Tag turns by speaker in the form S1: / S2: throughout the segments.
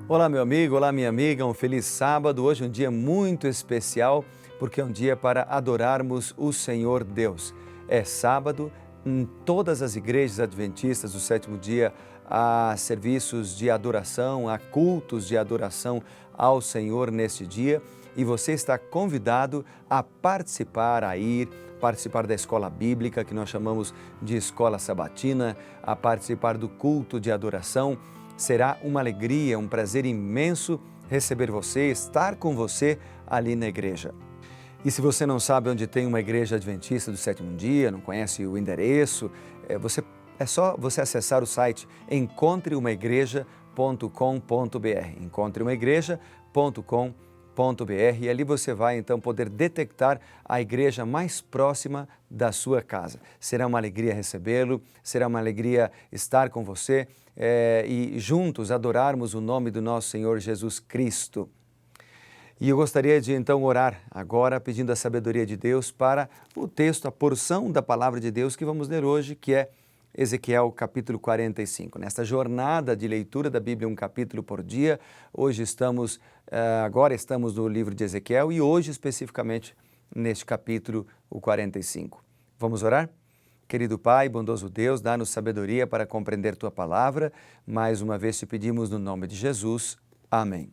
S1: Olá, meu amigo, olá, minha amiga, um feliz sábado. Hoje é um dia muito especial, porque é um dia para adorarmos o Senhor Deus. É sábado, em todas as igrejas adventistas do sétimo dia há serviços de adoração, há cultos de adoração ao Senhor neste dia, e você está convidado a participar, participar da escola bíblica, que nós chamamos de escola sabatina, a participar do culto de adoração. Será uma alegria, um prazer imenso receber você, estar com você ali na igreja. E se você não sabe onde tem uma igreja adventista do sétimo dia, não conhece o endereço, é só você acessar o site encontreumaigreja.com.br, encontreumaigreja.com.br, e ali você vai então poder detectar a igreja mais próxima da sua casa. Será uma alegria recebê-lo, será uma alegria estar com você e juntos adorarmos o nome do nosso Senhor Jesus Cristo. E eu gostaria de então orar agora pedindo a sabedoria de Deus para o texto, a porção da palavra de Deus que vamos ler hoje, que é Ezequiel capítulo 45. Nesta jornada de leitura da Bíblia, um capítulo por dia, agora estamos no livro de Ezequiel e hoje especificamente neste capítulo, o 45. Vamos orar? Querido Pai, bondoso Deus, dá-nos sabedoria para compreender Tua palavra. Mais uma vez te pedimos no nome de Jesus. Amém.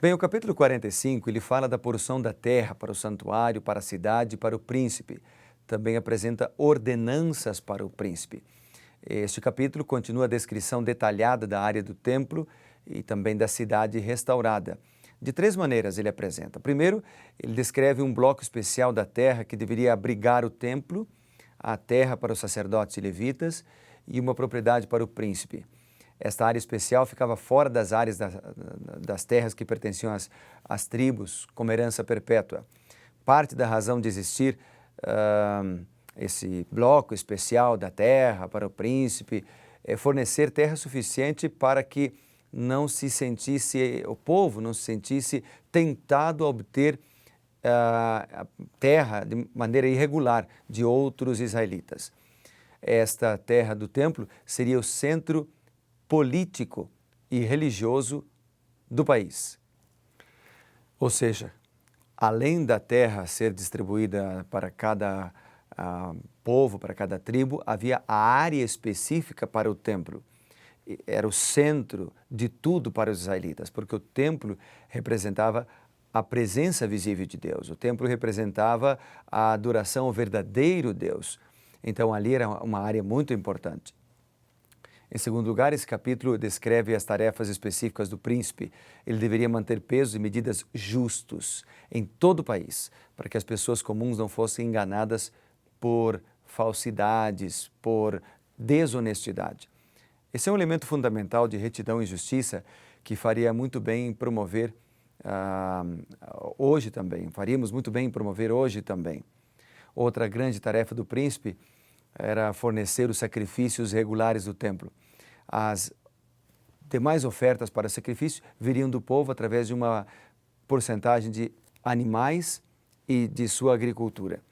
S1: Bem, o capítulo 45, ele fala da porção da terra para o santuário, para a cidade e para o príncipe. Também apresenta ordenanças para o príncipe. Este capítulo continua a descrição detalhada da área do templo e também da cidade restaurada. De três maneiras ele apresenta. Primeiro, ele descreve um bloco especial da terra que deveria abrigar o templo, a terra para os sacerdotes e levitas e uma propriedade para o príncipe. Esta área especial ficava fora das áreas das terras que pertenciam às tribos, como herança perpétua. Parte da razão de existir esse bloco especial da terra para o príncipe é fornecer terra suficiente para que o povo não se sentisse tentado a obter a terra de maneira irregular de outros israelitas. Esta terra do templo seria o centro político e religioso do país. Ou seja, além da terra ser distribuída para cada povo, para cada tribo, havia a área específica para o templo. Era o centro de tudo para os israelitas, porque o templo representava a presença visível de Deus. O templo representava a adoração ao verdadeiro Deus. Então, ali era uma área muito importante. Em segundo lugar, esse capítulo descreve as tarefas específicas do príncipe. Ele deveria manter pesos e medidas justos em todo o país, para que as pessoas comuns não fossem enganadas por falsidades, por desonestidade. Esse é um elemento fundamental de retidão e justiça que faria muito bem em promover hoje também. Faríamos muito bem em promover hoje também. Outra grande tarefa do príncipe era fornecer os sacrifícios regulares do templo. As demais ofertas para sacrifício viriam do povo através de uma porcentagem de animais e de sua agricultura.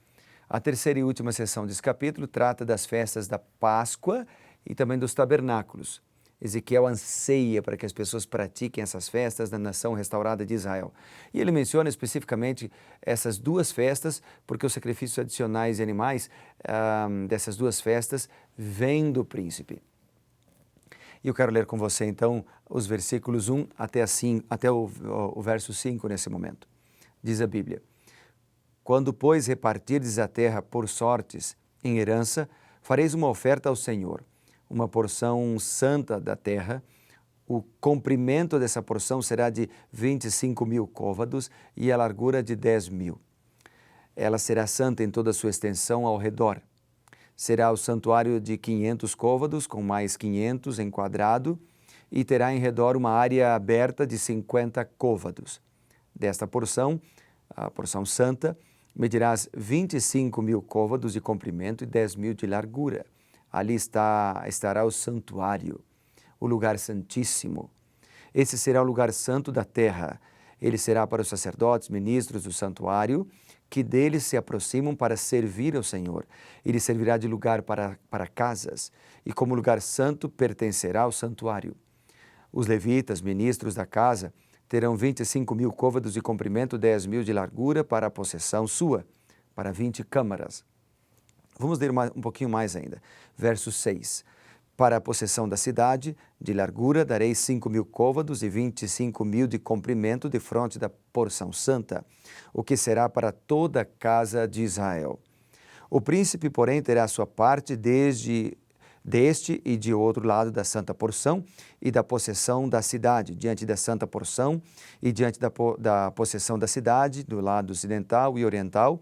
S1: A terceira e última seção desse capítulo trata das festas da Páscoa e também dos tabernáculos. Ezequiel anseia para que as pessoas pratiquem essas festas na nação restaurada de Israel. E ele menciona especificamente essas duas festas, porque os sacrifícios adicionais de animais dessas duas festas vêm do príncipe. E eu quero ler com você então os versículos 1 até o verso 5 nesse momento. Diz a Bíblia: Quando, pois, repartirdes a terra por sortes em herança, fareis uma oferta ao Senhor, uma porção santa da terra. O comprimento dessa porção será de 25.000 côvados e a largura de 10.000. Ela será santa em toda a sua extensão ao redor. Será o santuário de 500 côvados, com mais 500 em quadrado, e terá em redor uma área aberta de 50 côvados. Desta porção, a porção santa, medirás 25.000 côvados de comprimento e 10.000 de largura. Ali estará o santuário, o lugar santíssimo. Esse será o lugar santo da terra. Ele será para os sacerdotes, ministros do santuário, que deles se aproximam para servir ao Senhor. Ele servirá de lugar para casas, e como lugar santo pertencerá ao santuário. Os levitas, ministros da casa, terão 25.000 côvados de comprimento, 10.000 de largura para a possessão sua, para 20 câmaras. Vamos ler um pouquinho mais ainda. Verso 6. Para a possessão da cidade, de largura, darei 5.000 côvados e 25.000 de comprimento de fronte da porção santa, o que será para toda a casa de Israel. O príncipe, porém, terá sua parte deste e de outro lado da santa porção e da possessão da cidade, diante da santa porção e diante da possessão da cidade, do lado ocidental e oriental,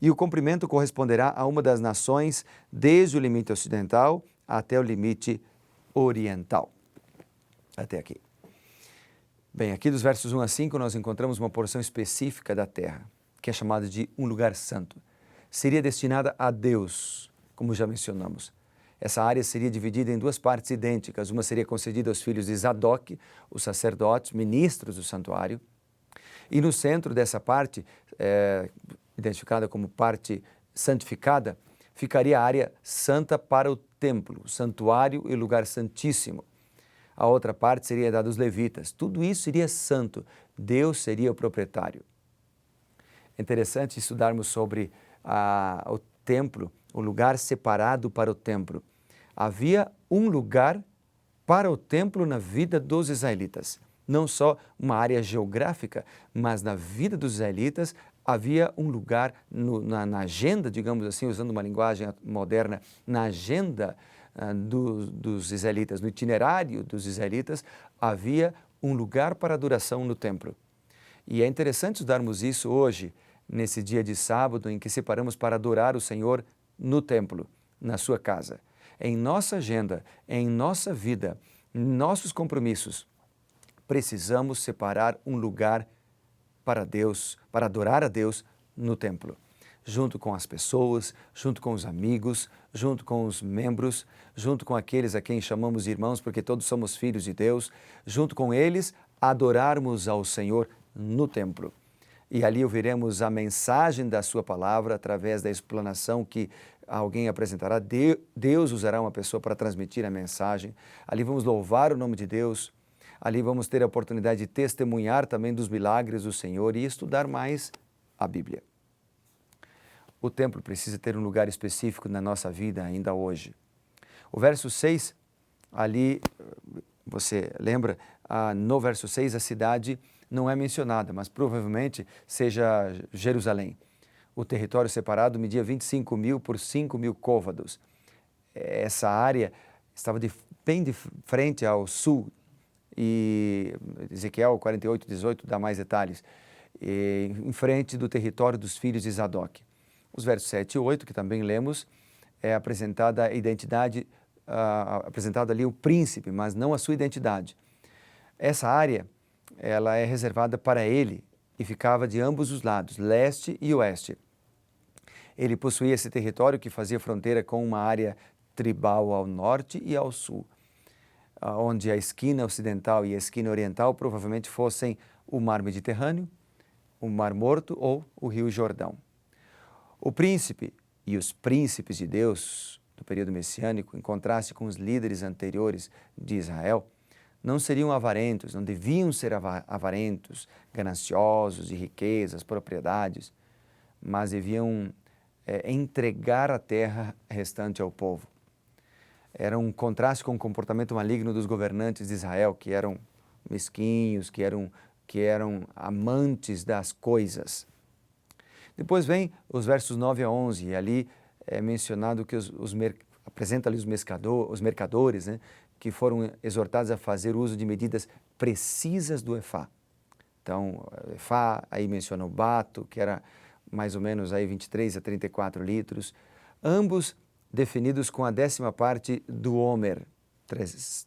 S1: e o comprimento corresponderá a uma das nações, desde o limite ocidental até o limite oriental. Até aqui. Bem, aqui dos versos 1 a 5 nós encontramos uma porção específica da terra, que é chamada de um lugar santo. Seria destinada a Deus, como já mencionamos. Essa área seria dividida em duas partes idênticas. Uma seria concedida aos filhos de Zadok, os sacerdotes, ministros do santuário. E no centro dessa parte, identificada como parte santificada, ficaria a área santa para o templo, o santuário e lugar santíssimo. A outra parte seria dada aos levitas. Tudo isso seria santo. Deus seria o proprietário. É interessante estudarmos sobre o templo, o lugar separado para o templo. Havia um lugar para o templo na vida dos israelitas. Não só uma área geográfica, mas na vida dos israelitas havia um lugar na agenda, digamos assim, usando uma linguagem moderna, na agenda dos israelitas, no itinerário dos israelitas, havia um lugar para adoração no templo. E é interessante estudarmos isso hoje, nesse dia de sábado, em que separamos para adorar o Senhor no templo, na sua casa. Em nossa agenda, em nossa vida, em nossos compromissos, precisamos separar um lugar para Deus, para adorar a Deus no templo, junto com as pessoas, junto com os amigos, junto com os membros, junto com aqueles a quem chamamos de irmãos, porque todos somos filhos de Deus, junto com eles, adorarmos ao Senhor no templo. E ali ouviremos a mensagem da sua palavra através da explanação que alguém apresentará. Deus usará uma pessoa para transmitir a mensagem. Ali vamos louvar o nome de Deus. Ali vamos ter a oportunidade de testemunhar também dos milagres do Senhor e estudar mais a Bíblia. O templo precisa ter um lugar específico na nossa vida ainda hoje. O verso 6, ali, você lembra, no verso 6 a cidade não é mencionada, mas provavelmente seja Jerusalém. O território separado media 25.000 por 5.000 côvados. Essa área estava bem de frente ao sul, e Ezequiel 48:18 dá mais detalhes, em frente do território dos filhos de Zadok. Os versos 7 e 8, que também lemos, é apresentada a identidade, apresentado ali o príncipe, mas não a sua identidade. Essa área, ela é reservada para ele e ficava de ambos os lados, leste e oeste. Ele possuía esse território que fazia fronteira com uma área tribal ao norte e ao sul, onde a esquina ocidental e a esquina oriental provavelmente fossem o Mar Mediterrâneo, o Mar Morto ou o Rio Jordão. O príncipe e os príncipes de Deus do período messiânico, em contraste com os líderes anteriores de Israel, não seriam avarentos, não deviam ser avarentos, gananciosos de riquezas, propriedades, mas deviam entregar a terra restante ao povo. Era um contraste com o comportamento maligno dos governantes de Israel, que eram mesquinhos, que eram amantes das coisas. Depois vem os versos 9 a 11, e ali é mencionado que apresenta ali os mercadores, né, que foram exortados a fazer uso de medidas precisas do efá. Então, efá, aí menciona o bato, que era mais ou menos aí 23 a 34 litros, ambos definidos com a 10ª parte do homer,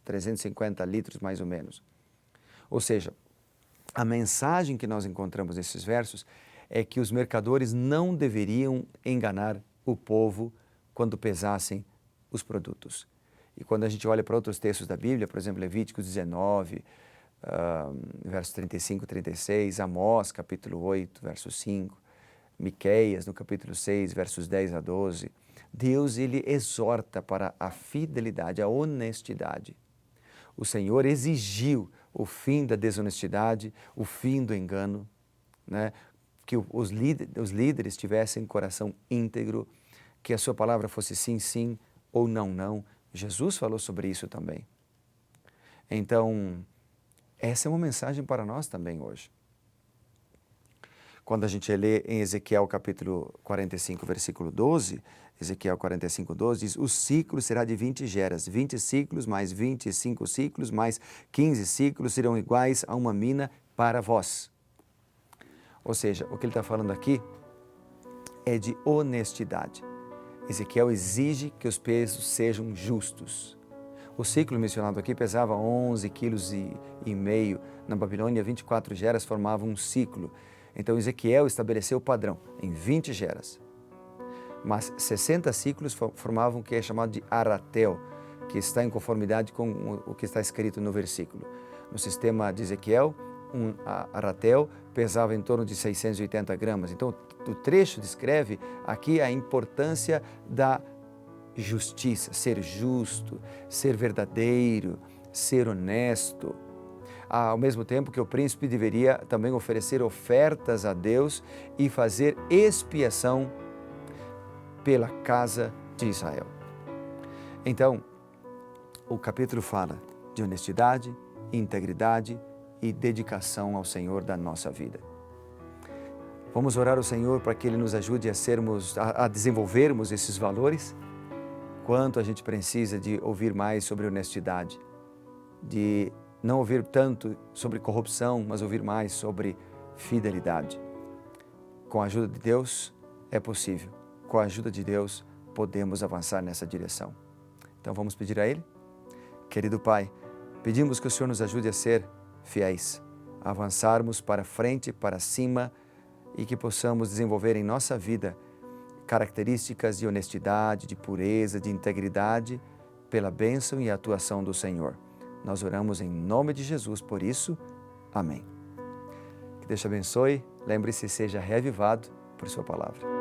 S1: 350 litros mais ou menos. Ou seja, a mensagem que nós encontramos nesses versos é que os mercadores não deveriam enganar o povo quando pesassem os produtos. E quando a gente olha para outros textos da Bíblia, por exemplo, Levíticos 19, versos 35 e 36, Amós, capítulo 8, verso 5, Miqueias, no capítulo 6, versos 10 a 12, Deus, ele exorta para a fidelidade, a honestidade. O Senhor exigiu o fim da desonestidade, o fim do engano, né? Que os líderes tivessem coração íntegro, que a sua palavra fosse sim, sim ou não, não. Jesus falou sobre isso também. Então, essa é uma mensagem para nós também hoje. Quando a gente lê em Ezequiel capítulo 45, versículo 12, Ezequiel 45, 12, diz: o ciclo será de 20 geras, 20 ciclos mais 25 ciclos mais 15 ciclos serão iguais a uma mina para vós. Ou seja, o que ele está falando aqui é de honestidade. Ezequiel exige que os pesos sejam justos. O ciclo mencionado aqui pesava 11,5 kg. Na Babilônia, 24 geras formavam um ciclo. Então, Ezequiel estabeleceu o padrão em 20 geras. Mas 60 ciclos formavam o que é chamado de aratel, que está em conformidade com o que está escrito no versículo. No sistema de Ezequiel, um aratel pesava em torno de 680 gramas. Então, o trecho descreve aqui a importância da justiça, ser justo, ser verdadeiro, ser honesto. Ao mesmo tempo que o príncipe deveria também oferecer ofertas a Deus e fazer expiação pela casa de Israel. Então, o capítulo fala de honestidade, integridade e dedicação ao Senhor da nossa vida. Vamos orar ao Senhor para que Ele nos ajude a desenvolvermos esses valores. Quanto a gente precisa de ouvir mais sobre honestidade, de não ouvir tanto sobre corrupção, mas ouvir mais sobre fidelidade. Com a ajuda de Deus é possível. Com a ajuda de Deus podemos avançar nessa direção. Então vamos pedir a Ele? Querido Pai, pedimos que o Senhor nos ajude a ser fiéis, a avançarmos para frente, para cima e que possamos desenvolver em nossa vida características de honestidade, de pureza, de integridade pela bênção e atuação do Senhor. Nós oramos em nome de Jesus, por isso, amém. Que Deus te abençoe, lembre-se, seja reavivado por sua palavra.